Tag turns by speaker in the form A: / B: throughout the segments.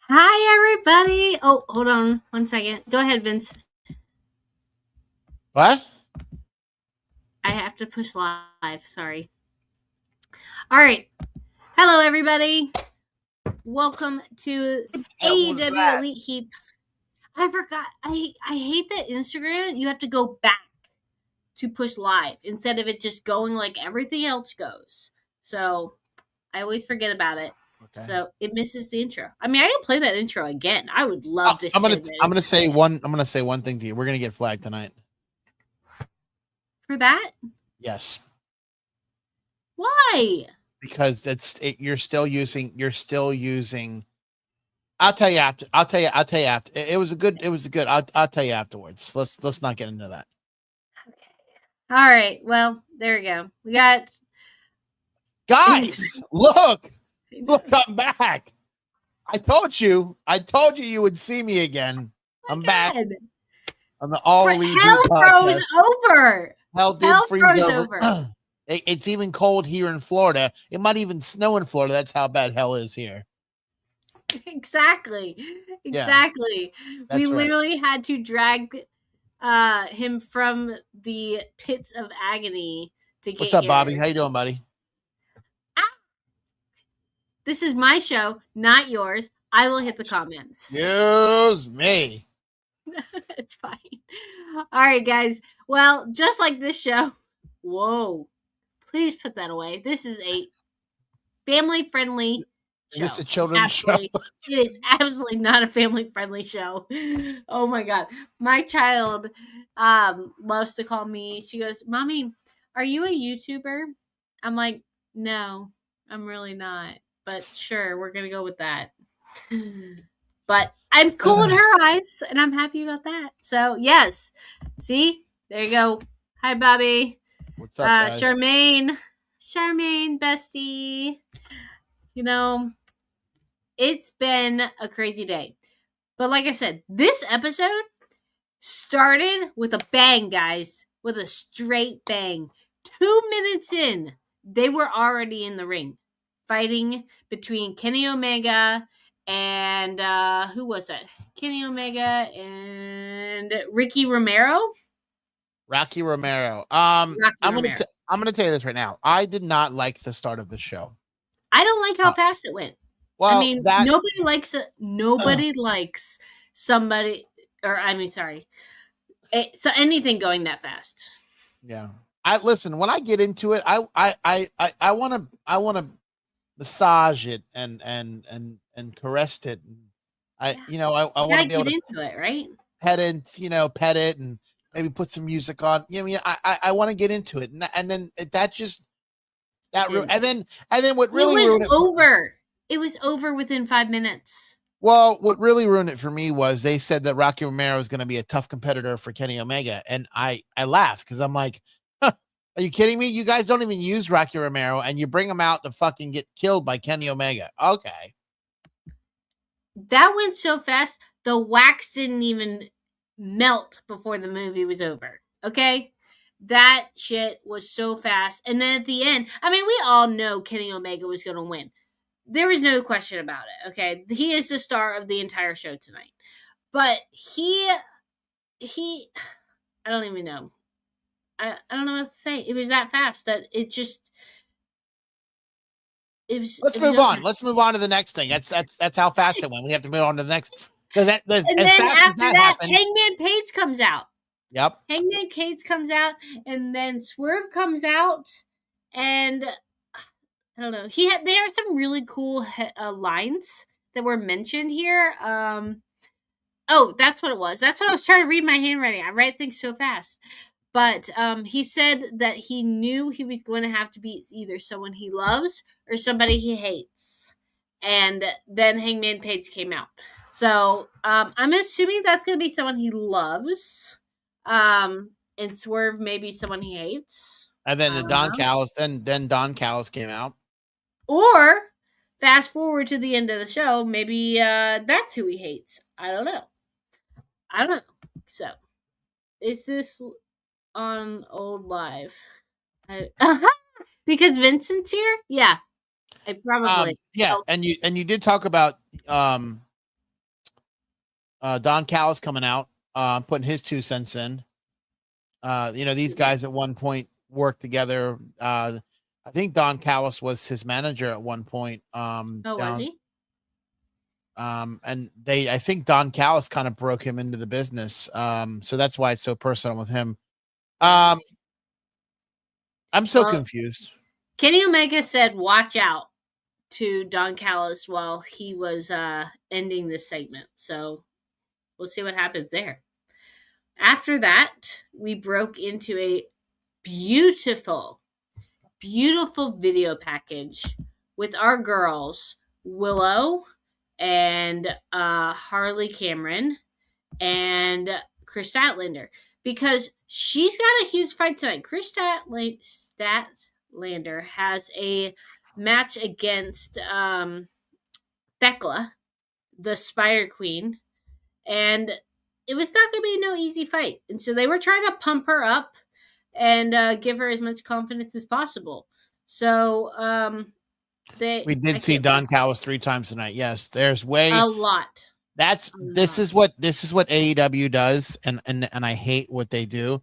A: Hi, everybody. Oh, hold on 1 second. Go ahead, Vince.
B: What?
A: I have to push live. Sorry. All right. Hello, everybody. Welcome to AEW Elite Heat. I forgot. I hate that Instagram. You have to go back to push live instead of it just going like everything else goes. So I always forget about it. Okay. So it misses the intro. I mean, I can play that intro again. I would love to.
B: I'm gonna say one thing to you. We're gonna get flagged tonight.
A: For that?
B: Yes.
A: Why?
B: Because you're still using. I'll tell you after. It was a good. I'll tell you afterwards. Let's not get into that.
A: Okay. All right. Well, there we go. We got
B: guys. Look, I'm back. I told you you would see me again. I'm back. On the all elite
A: hell froze over.
B: Hell did freeze over. It's even cold here in Florida. It might even snow in Florida. That's how bad hell is here.
A: Exactly.
B: Yeah,
A: we literally had to drag him from the pits of agony to get.
B: What's up, Bobby? How you doing, buddy?
A: This is my show, not yours. I will hit the comments.
B: Excuse me.
A: It's fine. All right, guys. Well, just like this show. Whoa. Please put that away. This is a family-friendly show.
B: Is this a children's show?
A: It is absolutely not a family-friendly show. Oh, my God. My child loves to call me. She goes, Mommy, are you a YouTuber? I'm like, no, I'm really not. But sure, we're going to go with that. But I'm cool in her eyes, and I'm happy about that. So, yes. See? There you go. Hi, Bobby.
B: What's up, guys?
A: Charmaine, bestie. You know, it's been a crazy day. But like I said, this episode started with a bang, guys. With a straight bang. 2 minutes in, they were already in the ring. Fighting between Kenny Omega and who was that? Kenny Omega and Ricky Romero.
B: Rocky Romero. I'm gonna tell you this right now. I did not like the start of the show.
A: I don't like how fast it went. Well, I mean, nobody likes it. Nobody likes somebody, or I mean, sorry, so anything going that fast.
B: Yeah. Listen. When I get into it, I want to massage it and caress it. I want to be able to
A: into it, right?
B: Pet it and maybe put some music on. You know, I mean, I want to get into it, and then that just and then what really
A: ruined it over. It was over within 5 minutes.
B: Well, what really ruined it for me was they said that Rocky Romero is going to be a tough competitor for Kenny Omega, and I laughed because I'm like, huh, are you kidding me? You guys don't even use Rocky Romero, and you bring him out to fucking get killed by Kenny Omega. Okay.
A: That went so fast, the wax didn't even melt before the movie was over. Okay? That shit was so fast. And then at the end, I mean, we all know Kenny Omega was going to win. There was no question about it, okay? He is the star of the entire show tonight. But he I don't even know. I don't know what to say. It was that fast that it just
B: Let's move on. Let's move on to the next thing. That's how fast it went. We have to move on to the next.
A: And then after that, Hangman Page comes out.
B: Yep.
A: Hangman Page comes out, and then Swerve comes out, and I don't know. There are some really cool lines that were mentioned here. Oh, that's what it was. That's what I was trying to read my handwriting. I write things so fast. But he said that he knew he was going to have to beat either someone he loves or somebody he hates. And then Hangman Page came out. So I'm assuming that's going to be someone he loves. And Swerve maybe someone he hates.
B: And then Don Callis, then Don Callis came out.
A: Or fast forward to the end of the show, maybe that's who he hates. I don't know. So, is this on Old Live? Because Vincent's here? Yeah. I probably.
B: Yeah, and you did talk about Don Callis coming out, putting his 2 cents in. These guys at one point worked together. I think Don Callis was his manager at one point.
A: Was he?
B: And I think Don Callis kind of broke him into the business. So that's why it's so personal with him. I'm so confused.
A: Kenny Omega said, "Watch out," to Don Callis while he was ending this segment. So we'll see what happens there. After that, we broke into a beautiful, beautiful video package with our girls, Willow and Harley Cameron and Chris Statlander, because she's got a huge fight tonight. Chris Statlander has a match against Thekla, the Spider Queen, and it was not going to be no easy fight. And so they were trying to pump her up and give her as much confidence as possible. So
B: we did see Don Callis 3 times tonight. Yes, there's
A: a lot.
B: This is what AEW does, and I hate what they do.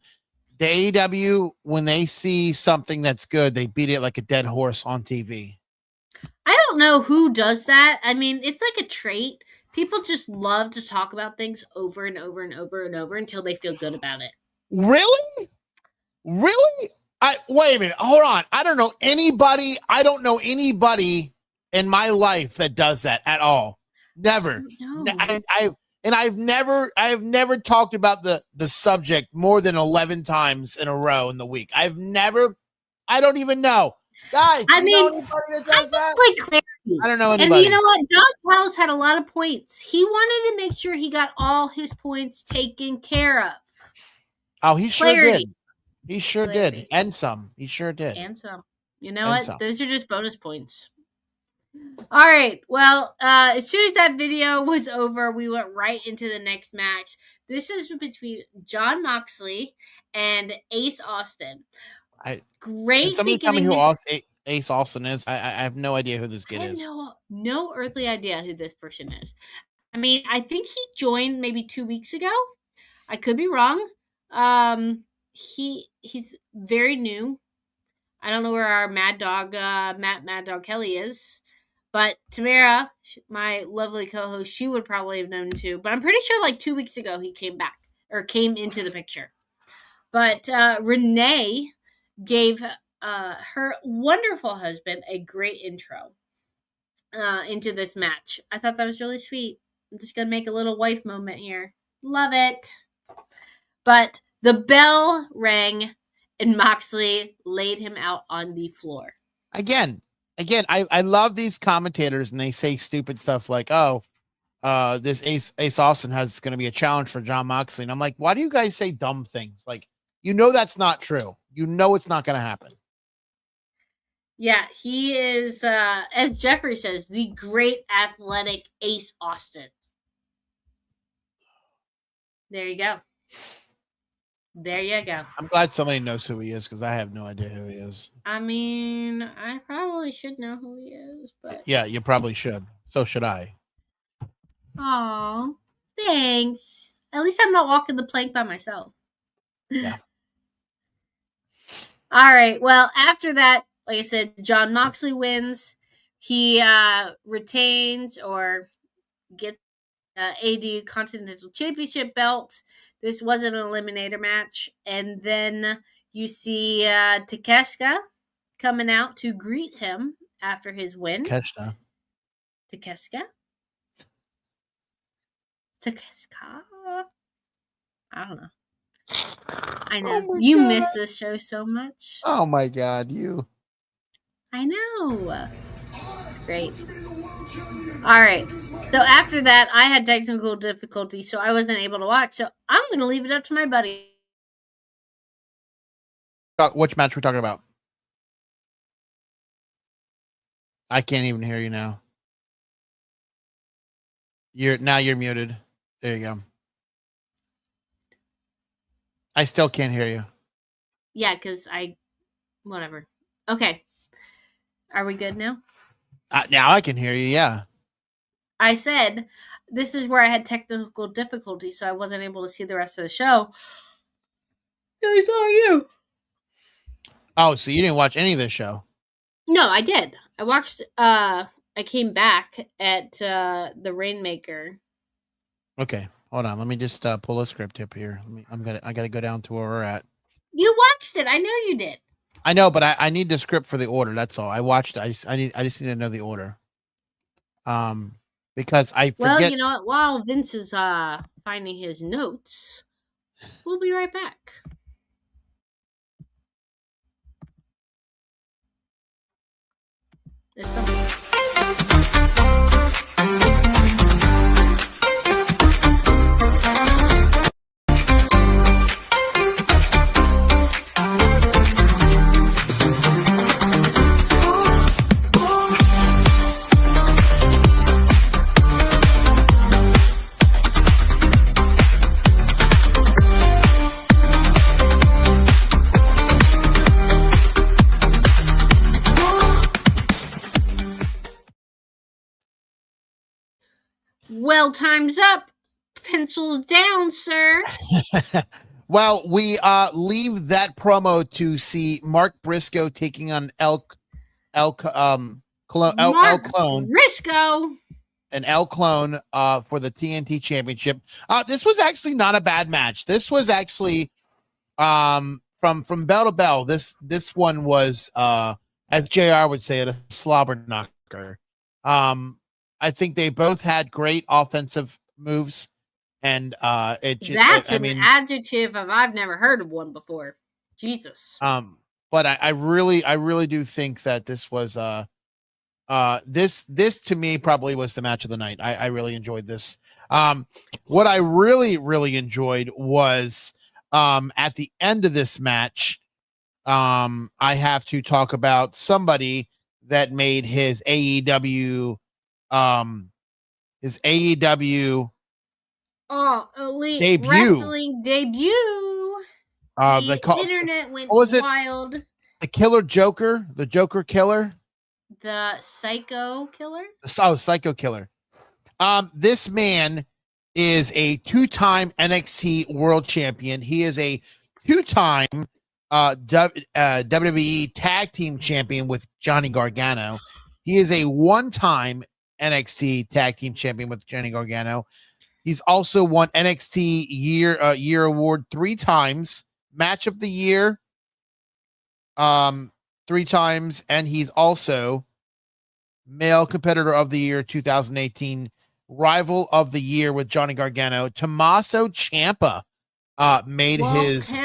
B: The AEW, when they see something that's good, they beat it like a dead horse on TV.
A: I don't know who does that. I mean, it's like a trait. People just love to talk about things over and over and over and over until they feel good about it.
B: Really? Wait a minute. Hold on. I don't know anybody in my life that does that at all. Never. I've never talked about the subject more than 11 times in a row in the week. I don't even know. Guys,
A: I mean,
B: clarity. I don't know anybody.
A: And you know what? Don Callis had a lot of points. He wanted to make sure he got all his points taken care of.
B: Oh, he sure did. He sure did. And some. He sure did.
A: And some. You know what? Those are just bonus points. All right. Well, as soon as that video was over, we went right into the next match. This is between Jon Moxley and Ace Austin. Great.
B: Can somebody tell me who Ace Austin is? I have no idea who this kid is.
A: No earthly idea who this person is. I mean, I think he joined maybe 2 weeks ago. I could be wrong. He's very new. I don't know where our Mad Dog Kelly is, but Tamara, my lovely co-host, she would probably have known too. But I'm pretty sure like 2 weeks ago he came into the picture. But Renee gave her wonderful husband a great intro into this match. I thought that was really sweet. I'm just gonna make a little wife moment here. Love it. But the bell rang and Moxley laid him out on the floor.
B: Again, I love these commentators, and they say stupid stuff like, this Ace Austin has going to be a challenge for Jon Moxley. And I'm like, why do you guys say dumb things? Like, that's not true. It's not going to happen.
A: Yeah, he is, as Jeffrey says, the great athletic Ace Austin. There you go.
B: I'm glad somebody knows who he is, because I have no idea who he is.
A: I mean, I probably should know who he is, but
B: yeah, you probably should. So should I.
A: Aw, thanks. At least I'm not walking the plank by myself.
B: Yeah.
A: All right. Well, after that, like I said, Jon Moxley wins. He retains or gets AEW Continental Championship belt. This wasn't an eliminator match. And then you see Takeshita coming out to greet him after his win.
B: Takeshita.
A: I don't know. I know. You miss this show so much.
B: Oh my God, you.
A: I know. It's great. All right. So after that, I had technical difficulty, so I wasn't able to watch. So I'm going to leave it up to my buddy.
B: Which match are we talking about? I can't even hear you now. You're muted. There you go. I still can't hear you.
A: Yeah, because whatever. Okay. Are we good now?
B: Now I can hear you, yeah.
A: I said this is where I had technical difficulties, so I wasn't able to see the rest of the show. I saw you.
B: Oh, so you didn't watch any of this show?
A: No, I did. I watched. I came back at the Rainmaker.
B: Okay, hold on. Let me just pull a script up here. I gotta go down to where we're at.
A: You watched it. I know you did.
B: I know, but I need the script for the order. That's all. I watched. I just need to know the order. Because I forget.
A: Well, you know what? While Vince is finding his notes, we'll be right back. There's something. Well, time's up. Pencils down, sir.
B: Well, we leave that promo to see Mark Briscoe taking on El Clone
A: Briscoe
B: and El Clone for the TNT Championship. This was actually not a bad match. This was actually from bell to bell. This one was as JR would say it, a slobber knocker. I think they both had great offensive moves, and
A: that's an adjective I've never heard of one before. Jesus.
B: But I really do think that this was this to me probably was the match of the night. I really enjoyed this. What I really enjoyed was at the end of this match, I have to talk about somebody that made his AEW
A: Elite
B: debut.
A: Wrestling debut. The internet went wild.
B: The Killer Joker, the Joker Killer,
A: the Psycho Killer.
B: Psycho Killer. This man is a 2-time NXT World Champion. He is a 2-time WWE Tag Team Champion with Johnny Gargano. He is a 1-time NXT Tag Team Champion with Johnny Gargano. He's also won NXT Year Award 3 times, Match of the Year 3 times, and he's also Male Competitor of the Year 2018, Rival of the Year with Johnny Gargano. Tommaso Ciampa made his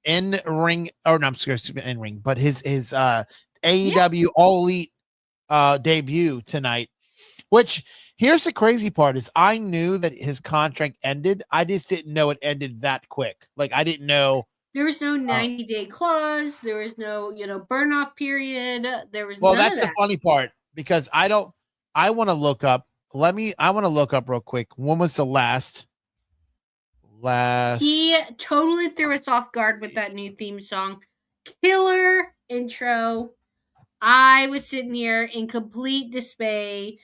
B: in-ring, or no, I'm sorry, in-ring, but his AEW All Elite debut tonight. Which, here's the crazy part, is I knew that his contract ended. I just didn't know it ended that quick. Like, I didn't know.
A: There was no 90-day clause. There was no, burn off period. There was
B: well, that's the funny part, because I want to look up. I want to look up real quick. When was the last?
A: He totally threw us off guard with that new theme song. Killer intro. I was sitting here in complete dismay.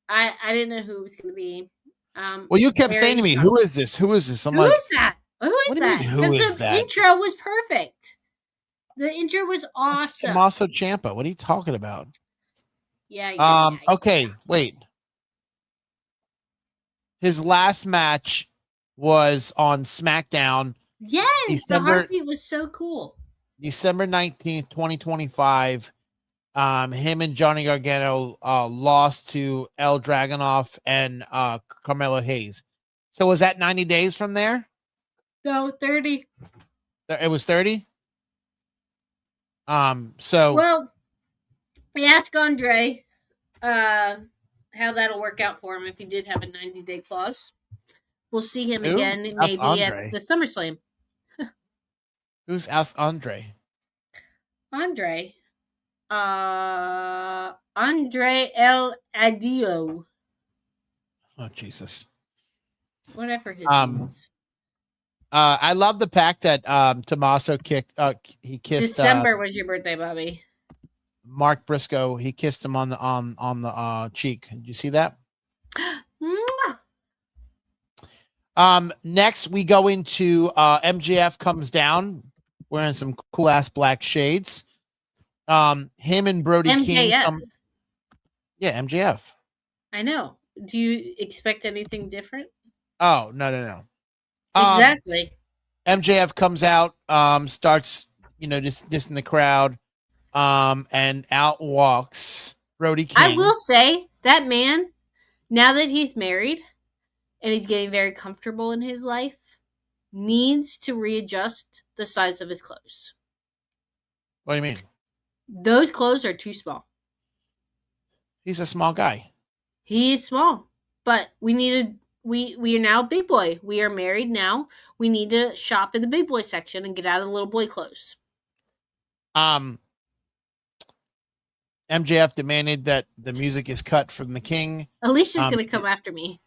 A: I didn't know who it was going to be.
B: Well, you kept saying to me, "Who is this? Who is this?" I'm like,
A: "Who is that? Who is that?" Because the intro was perfect. The intro was awesome.
B: That's Tommaso Ciampa. What are you talking about?
A: Yeah.
B: Okay, wait. His last match was on SmackDown.
A: Yes, the heartbeat was so cool.
B: December 19th, 2025. Him and Johnny Gargano lost to El Dragunov and Carmelo Hayes. So was that 90 days from there?
A: No, 30.
B: It was 30? So
A: well, we asked Andre how that'll work out for him if he did have a 90-day clause. We'll see him again maybe at the SummerSlam.
B: Who's asked Andre?
A: Andre El Adio.
B: Oh, Jesus.
A: Whatever his name is.
B: I love the fact that Tommaso kissed
A: December was your birthday, Bobby.
B: Mark Briscoe. He kissed him on the cheek. Did you see that? Next we go into MJF comes down wearing some cool ass black shades. Him and Brody King
A: MJF.
B: come. Yeah, MJF.
A: I know. Do you expect anything different?
B: Oh, no.
A: Exactly.
B: MJF comes out, starts, just in the crowd, and out walks Brody
A: I
B: King.
A: will say that man, now that he's married and he's getting very comfortable in his life, needs to readjust the size of his clothes.
B: What do you mean?
A: Those clothes are too small.
B: He's a small guy.
A: He is small, but we are now big boy. We are married now. We need to shop in the big boy section and get out of the little boy clothes.
B: MJF demanded that the music is cut from the King.
A: Alicia's gonna come after me.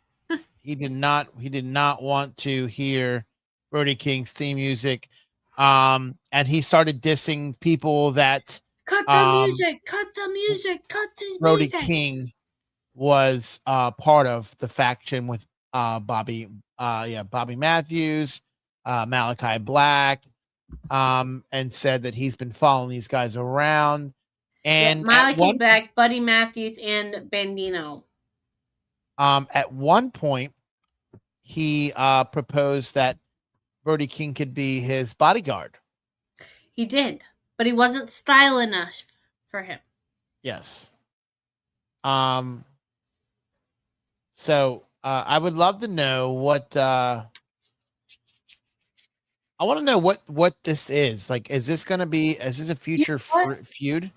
B: He did not want to hear Brody King's theme music. And he started dissing people that
A: cut the music, cut the music, cut the
B: Brody
A: music.
B: King was part of the faction with Bobby Matthews, Malachi Black, and said that he's been following these guys around. And
A: Malachi Black, Buddy Matthews, and Bandino.
B: At one point, he proposed that Brody King could be his bodyguard.
A: He did, but he wasn't style enough for him.
B: Yes. So I would love to know what I want to know what this is. Like, is this a future feud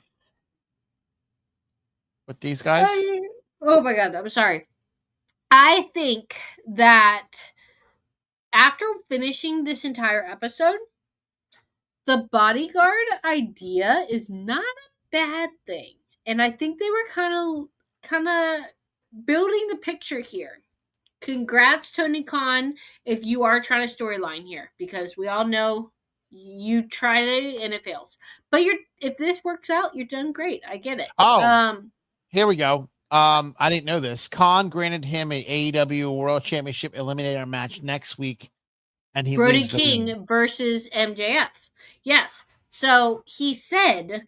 B: with these guys?
A: Oh my god, I'm sorry. I think that after finishing this entire episode, the bodyguard idea is not a bad thing. And I think they were kind of building the picture here. Congrats, Tony Khan, if you are trying to storyline here, because we all know you tried it and it fails. But if this works out, you're done great. I get it.
B: Here we go. I didn't know this. Khan granted him an AEW World Championship Eliminator match next week, and he
A: Brody King versus MJF. Yes. So he said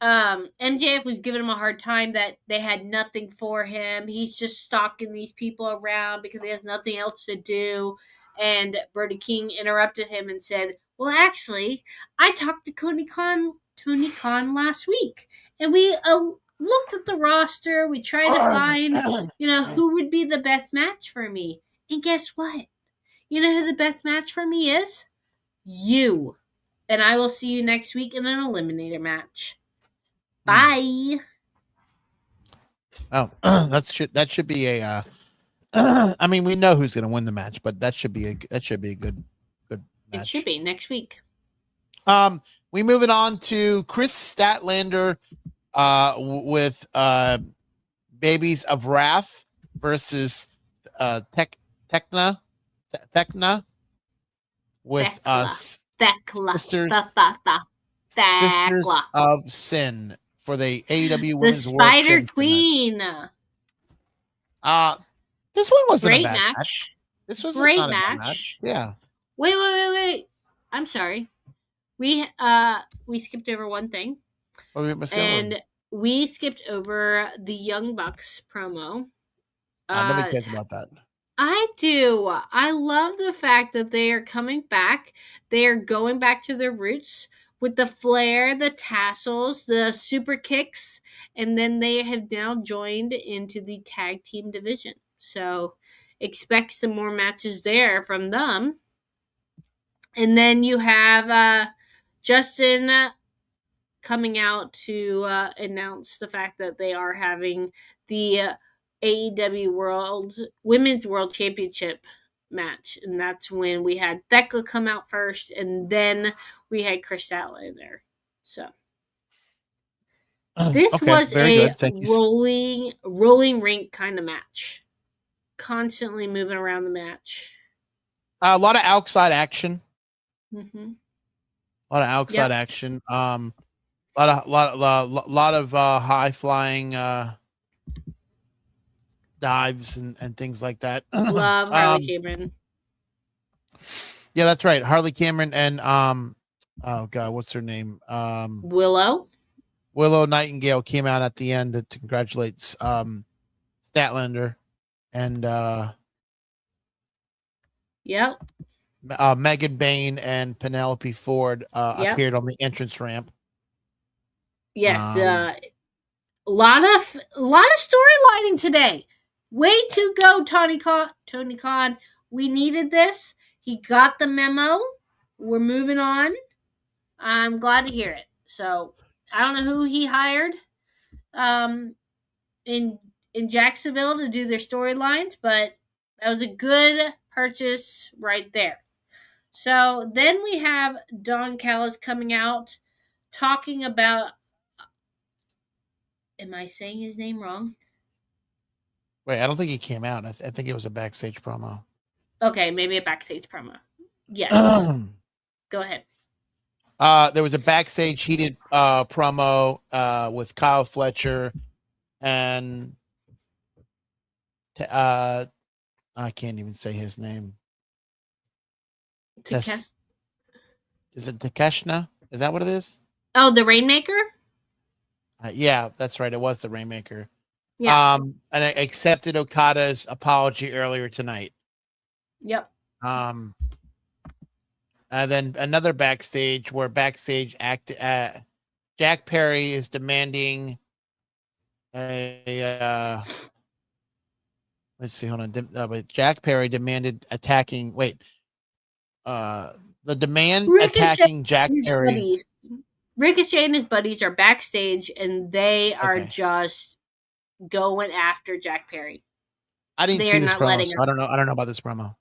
A: MJF was giving him a hard time that they had nothing for him. He's just stalking these people around because he has nothing else to do. And Brody King interrupted him and said, "Well, actually, I talked to Tony Khan last week, and we looked at the roster. We tried to find, who would be the best match for me. And guess what? You know who the best match for me is? You. And I will see you next week in an eliminator match. Bye."
B: Oh, that should be a. I mean, we know who's going to win the match, but that should be a good match.
A: It should be next week.
B: We moving on to Chris Statlander, with Babies of Wrath versus Tekna with Sisters of Sin for the AEW Women's World Championship.
A: The Spider Queen.
B: This one wasn't
A: great
B: a bad
A: match.
B: This was
A: great
B: not
A: match.
B: A bad match. Yeah.
A: Wait. I'm sorry. We skipped over one thing. We skipped over the Young Bucks promo.
B: Nobody cares about that.
A: I do. I love the fact that they are coming back. They are going back to their roots with the flair, the tassels, the super kicks, and then they have now joined into the tag team division. So expect some more matches there from them. And then you have Justin coming out to announce the fact that they are having the AEW Women's World Championship match. And that's when we had Thecla come out first, and then we had Chris Statlander. So this was a rolling rink kind of match. Constantly moving around the match.
B: A lot of outside action.
A: Mm-hmm.
B: A lot of outside action. A lot of high flying dives and things like that.
A: Love Harley Cameron.
B: Yeah, that's right. Harley Cameron and oh god, what's her name?
A: Willow
B: Nightingale came out at the end to congratulate Statlander and
A: Yep.
B: Megan Bain and Penelope Ford
A: Yep.
B: appeared on the entrance ramp.
A: Yes, a lot of storylining today. Way to go, Tony Khan. We needed this. He got the memo. We're moving on. I'm glad to hear it. So I don't know who he hired in Jacksonville to do their storylines, but that was a good purchase right there. So then we have Don Callis coming out talking about. Am I saying his name wrong?
B: Wait, I don't think he came out. I think it was a backstage promo.
A: Okay, maybe a backstage promo. Yes. Go ahead.
B: There was a backstage heated promo with Kyle Fletcher and I can't even say his name. Is it Takeshna? Is that what it is?
A: Oh, the Rainmaker?
B: Yeah, that's right. It was the Rainmaker.
A: Yeah.
B: And I accepted Okada's apology earlier tonight.
A: Yep.
B: And then another backstage where Jack Perry is demanding a let's see, hold on. Jack Perry demanded attacking. Wait, the demand attacking Jack Perry.
A: Buddies. Ricochet and his buddies are backstage, and they are just going after Jack Perry.
B: I didn't see this promo, so I don't know about this promo.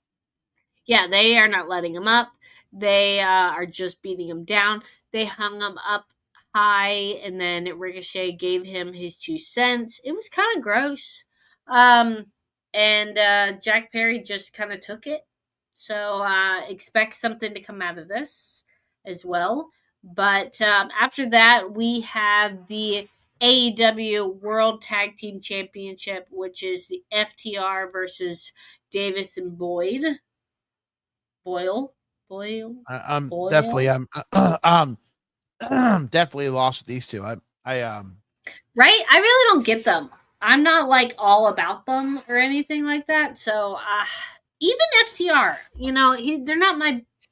A: Yeah, they are not letting him up. They are just beating him down. They hung him up high, and then Ricochet gave him his 2 cents. It was kind of gross. And Jack Perry just kind of took it. So expect something to come out of this as well. But after that, we have the AEW World Tag Team Championship, which is the FTR versus Davis and Boyle.
B: I'm definitely lost with these two.
A: Right? I really don't get them. I'm not like all about them or anything like that. So even FTR, they're not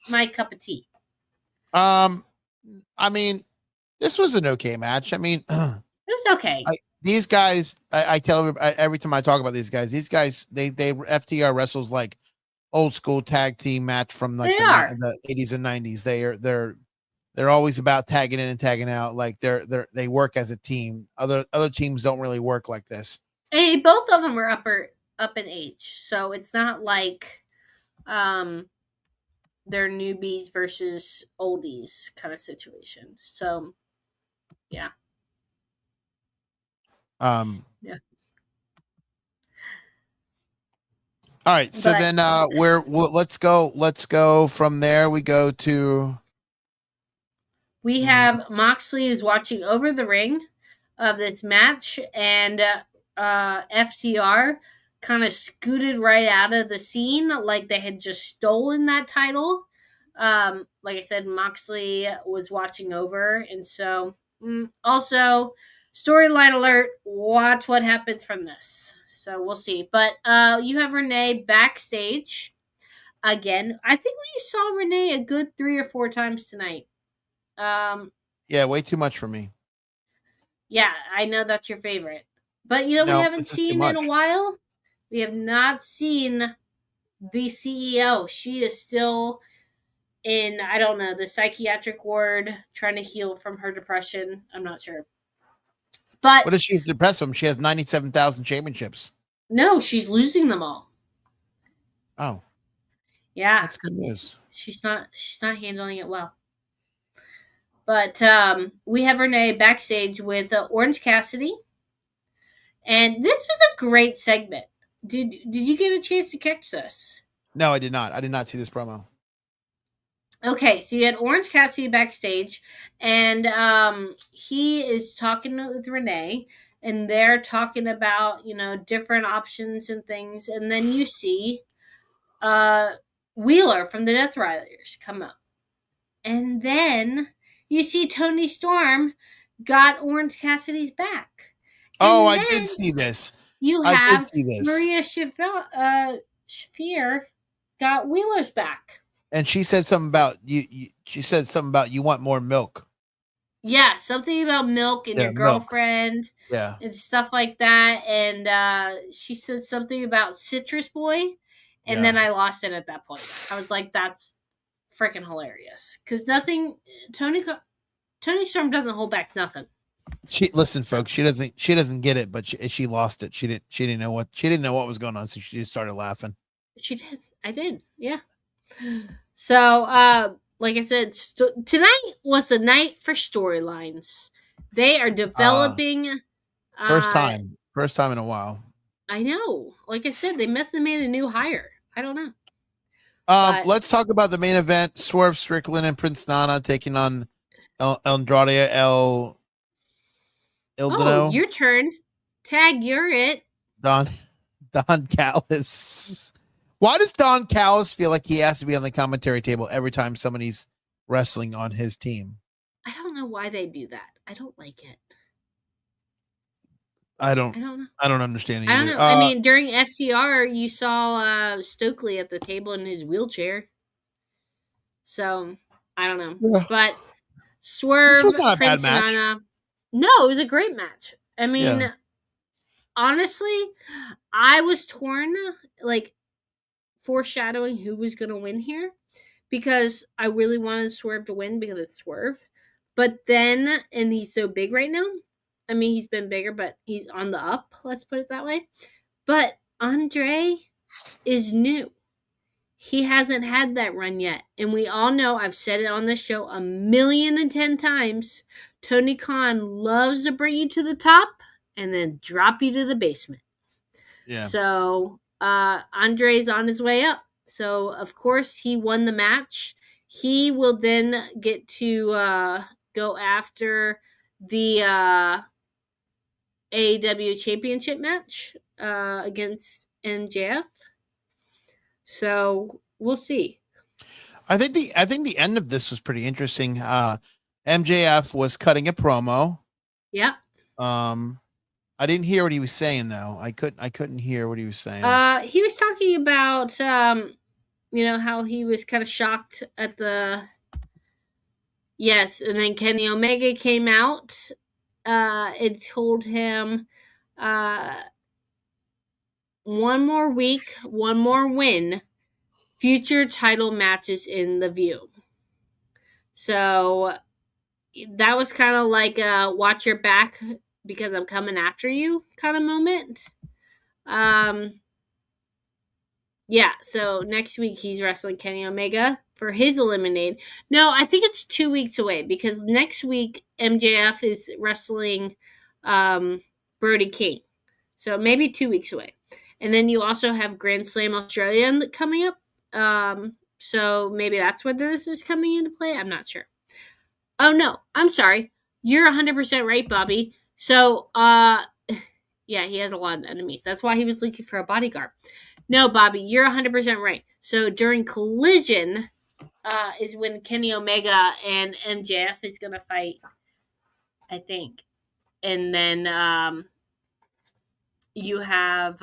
A: my cup of tea.
B: I mean, this was an okay match. I mean, it
A: was okay.
B: These guys, I tell every time I talk about these guys, they FTR wrestles like old school tag team match from like the 80s and 90s. They're always about tagging in and tagging out. Like they work as a team. Other teams don't really work like this.
A: Hey, both of them are up in age, so it's not like they're newbies versus oldies kind of situation. So yeah.
B: Yeah. All right. So then let's go from there. We go to.
A: We have Moxley is watching over the ring of this match, and FTR kind of scooted right out of the scene like they had just stolen that title. Like I said, Moxley was watching over, and so also storyline alert, watch what happens from this. So we'll see. But you have Renee backstage again. I think we saw Renee a good 3 or 4 times tonight.
B: Yeah, way too much for me.
A: Yeah, I know that's your favorite. But we haven't seen in a while. We have not seen the CEO. She is still in, I don't know, the psychiatric ward trying to heal from her depression. I'm not sure. But
B: what is she depressed from? She has 97,000 championships.
A: No, she's losing them all.
B: Oh.
A: Yeah.
B: That's good news.
A: She's not handling it well. But we have Renee backstage with Orange Cassidy. And this was a great segment. Did you get a chance to catch this?
B: No, I did not. I did not see this promo.
A: Okay, so you had Orange Cassidy backstage, and he is talking with Renee, and they're talking about, different options and things. And then you see Wheeler from the Death Riders come up. And then you see Tony Storm got Orange Cassidy's back.
B: Oh,
A: And
B: I
A: then
B: did see this.
A: you
B: I did
A: have
B: see this.
A: Maria Shafir got Wheeler's back.
B: And she said something about you. She said something about you want more milk.
A: Yeah, something about milk and your
B: milk.
A: girlfriend.
B: Yeah.
A: And stuff like that. And she said something about Citrus Boy. And then I lost it at that point. I was like, that's freaking hilarious. Because Tony Storm doesn't hold back nothing.
B: Folks. She doesn't get it, but she lost it. She didn't know what was going on, so she just started laughing.
A: She did. I did. Yeah. So, like I said, tonight was the night for storylines. They are developing.
B: First time in a while.
A: I know. Like I said, they must have made a new hire. I don't know.
B: Let's talk about the main event: Swerve Strickland and Prince Nana taking on Andrade El
A: Oh, your turn. Tag, you're it.
B: Don Callis. Why does Don Callis feel like he has to be on the commentary table every time somebody's wrestling on his team?
A: I don't know why they do that. I don't like it.
B: I don't understand either.
A: I don't know. I mean, during FTR, you saw Stokely at the table in his wheelchair. So, I don't know. Yeah. But Swerve, Prince Nana. No, it was a great match. I mean, honestly, I was torn, like, foreshadowing who was going to win here, because I really wanted Swerve to win because it's Swerve. But then, and he's so big right now. I mean, he's been bigger, but he's on the up. Let's put it that way. But Andrade is new. He hasn't had that run yet. And we all know, I've said it on this show 1,010,000 times, Tony Khan loves to bring you to the top and then drop you to the basement. Yeah. So, Andrade's on his way up. So, of course, he won the match. He will then get to go after the AEW Championship match against MJF. So we'll see.
B: I think the end of this was pretty interesting. MJF was cutting a promo.
A: Yeah.
B: I didn't hear what he was saying though. I couldn't hear what he was saying.
A: He was talking about how he was kind of shocked at the and then Kenny Omega came out. It told him one more week, one more win, future title matches in the view. So that was kind of like a watch your back because I'm coming after you kind of moment. So next week he's wrestling Kenny Omega for his eliminate. No, I think it's 2 weeks away because next week MJF is wrestling Brody King. So maybe 2 weeks away. And then you also have Grand Slam Australia coming up. So maybe that's when this is coming into play. I'm not sure. Oh, no. I'm sorry. You're 100% right, Bobby. So, he has a lot of enemies. That's why he was looking for a bodyguard. No, Bobby, you're 100% right. So during Collision is when Kenny Omega and MJF is going to fight, I think. And then you have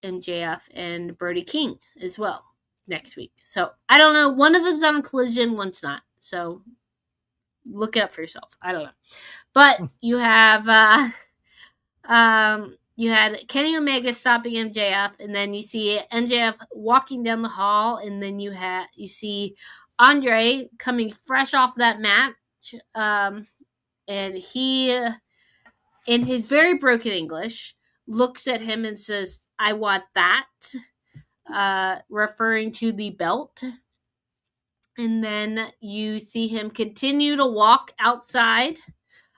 A: MJF and Brody King as well next week. So I don't know. One of them's on Collision, one's not. So look it up for yourself. I don't know. But you have you had Kenny Omega stopping MJF, and then you see MJF walking down the hall, and then you see Andrade coming fresh off that match, and he, in his very broken English, looks at him and says, "I want that," referring to the belt. And then you see him continue to walk outside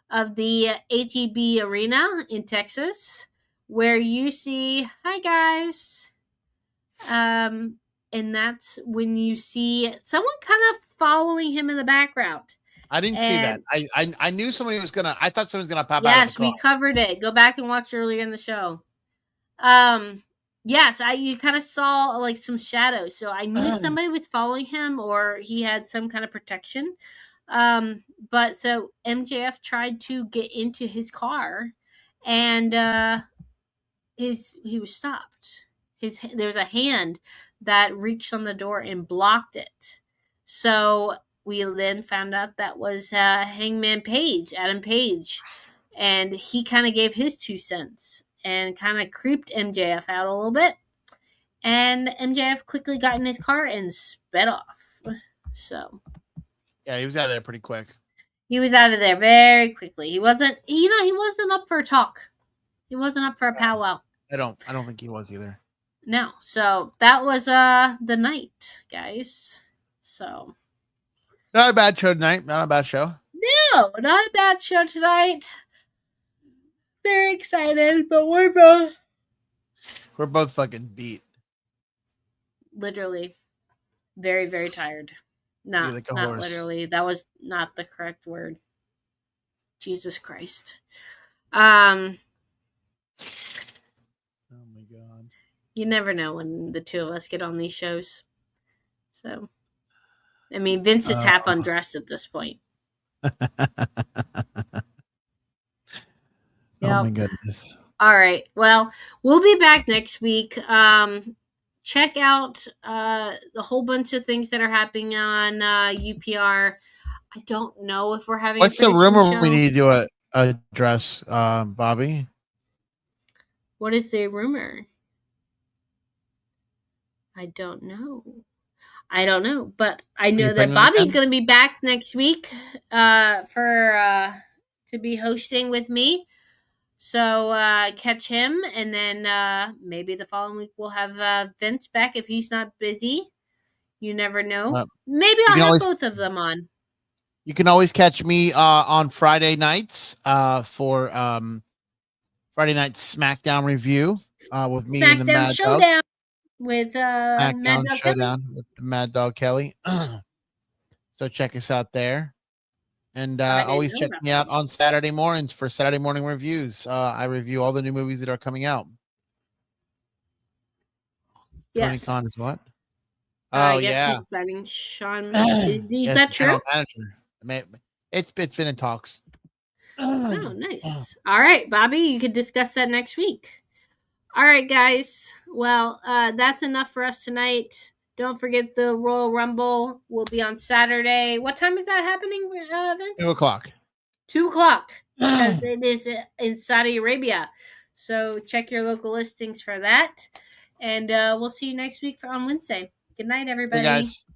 A: of the HEB Arena in Texas, where you see, hi guys. And that's when you see someone kind of following him in the background.
B: I didn't see that.
A: And
B: I knew somebody was gonna. I thought somebody was gonna pop out of the
A: yes,
B: car.
A: we covered it. Go back and watch earlier in the show. Yes, you kind of saw like some shadows, so I knew somebody was following him or he had some kind of protection. But so MJF tried to get into his car, and he was stopped. There was a hand that reached on the door and blocked it. So we then found out that was Hangman Page, Adam Page, and he kind of gave his 2 cents and kind of creeped MJF out a little bit. And MJF quickly got in his car and sped off. So
B: yeah, he was out of there pretty quick.
A: He was out of there very quickly. He wasn't up for a talk. He wasn't up for a powwow.
B: I don't think he was either.
A: No. So that was the night, guys. So
B: not a bad show tonight. Not a bad show.
A: No, not a bad show tonight. Very excited, but we're both
B: fucking beat.
A: Literally. Very, very tired. Not literally. That was not the correct word. Jesus Christ.
B: Oh my God.
A: You never know when the two of us get on these shows. So, I mean, Vince is half undressed at this point.
B: Yep. Oh my goodness.
A: All right. Well, we'll be back next week. Check out the whole bunch of things that are happening on UPR. I don't know if we're having.
B: What's the rumor we need to address, Bobby?
A: What is the rumor? I don't know, but I know that Bobby's going to be back next week to be hosting with me. So catch him, and then maybe the following week we'll have Vince back if he's not busy. You never know. Maybe I'll have both of them on.
B: You can always catch me on Friday nights for Friday night SmackDown review with me and the Mad
A: Showdown
B: Dog.
A: With Mad Dog
B: Showdown
A: Kelly.
B: with the Mad Dog Kelly. So check us out there. And always check me out on Saturday mornings for Saturday morning reviews. I review all the new movies that are coming out.
A: Yes.
B: Tony Khan is what?
A: Oh, yeah. He's signing Sean. Is that true?
B: It's been in talks.
A: Oh, nice. All right, Bobby, you could discuss that next week. All right, guys. Well, that's enough for us tonight. Don't forget the Royal Rumble will be on Saturday. What time is that happening, Vince?
B: 2:00.
A: 2:00, because it is in Saudi Arabia. So check your local listings for that. And we'll see you next week on Wednesday. Good night, everybody.
B: Hey, guys.